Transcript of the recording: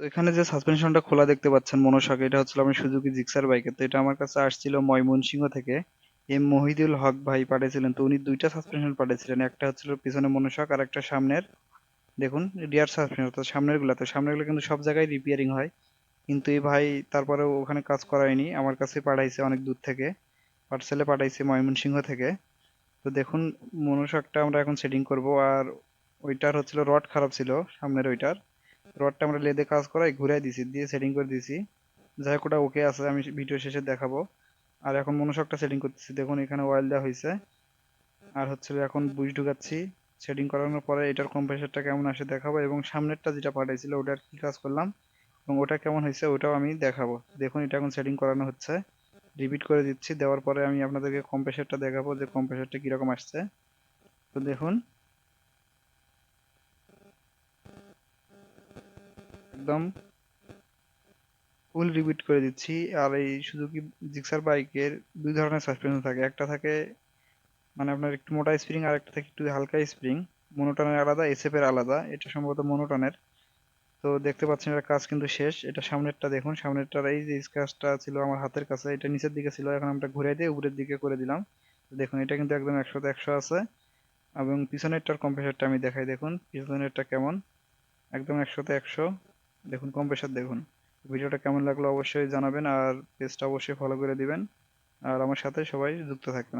এখানে যে সাসপেনশনটা খোলা দেখতে পাচ্ছেন মনোশক, এটা হচ্ছিল আমি সুজুকি জিক্সার বাইকে। তো এটা আমার কাছে আসছিল ময়মনসিংহ থেকে। এম মহিদুল হক ভাই পাঠিয়েছিলেন। তো উনি দুইটা সাসপেনশন পাঠিয়েছিলেন, একটা হচ্ছিল পিছনে মনোশক আর একটা সামনের। দেখুন রিয়ার সাসপেনশন, তো সামনের গুলো কিন্তু সব জায়গায় রিপেয়ারিং হয়, কিন্তু এই ভাই তারপরে ওখানে কাজ করায়নি, আমার কাছে পাঠাইছে অনেক দূর থেকে, পার্সেলে পাঠাইছে ময়মনসিংহ থেকে। তো দেখুন মনোশকটা আমরা এখন সেটিং করব। আর ওইটার হচ্ছিল রড খারাপ ছিল, সামনের ওইটার রডটা আমরা লেদে কাজ করাই ঘুরাই দিছি, দিয়ে সেটিং করে দিছি। যাই হোক ওটা ওকে আছে, আমি ভিডিও শেষে দেখাবো। আর এখন মনোশকটা সেটিং করতেছি। দেখুন এখানে অয়েল দেওয়া হয়েছে, আর হচ্ছিল এখন বুশ ঢুকাচ্ছি। সেটিং করানোর পরে এটার কম্প্রেসারটা কেমন আসে দেখাবো, এবং সামনেরটা যেটা পাঠাইছিল ওটার কি কাজ করলাম এবং ওটা কেমন হয়েছে ওটাও আমি দেখাবো। দেখুন এটা এখন সেটিং করানো হচ্ছে, রিপিট করে দিচ্ছি। দেওয়ার পরে আমি আপনাদেরকে কম্প্রেসারটা দেখাবো যে কম্প্রেসারটা কিরকম আসছে। তো দেখুন একদম ফুল রিপিট করে দিচ্ছি। আর এই সুজুকি জিক্সার বাইকের দুই ধরনের সাসপেনশন থাকে, একটা থাকে মানে আপনার একটু মোটা স্প্রিং, আর একটা থাকে একটু হালকা স্প্রিং। মনোটনের আলাদা, এসএফ এর আলাদা, এটা সম্ভবত মনোটনের। তো দেখতে পাচ্ছেন এটা কাজ কিন্তু শেষ। এটা সামনেরটা দেখুন, সামনেরটার এই যে স্ক্র্যাচটা ছিল আমার হাতের কাছে, এটা নিচের দিকে ছিল, এখন আমরা ঘুরে দিয়ে উপরের দিকে করে দিলাম। তো দেখুন এটা কিন্তু একদম 100তে 100 আছে। এবং পিছনেরটার কম্প্রেসারটা আমি দেখাই, দেখুন পিছনেরটা কেমন, একদম 100তে 100। দেখুন কম্প্রেসার দেখুন। ভিডিওটা কেমন লাগলো অবশ্যই জানাবেন, আর পেজটা অবশ্যই ফলো করে দিবেন, আর আমার সাথে সবাই যুক্ত থাকবেন।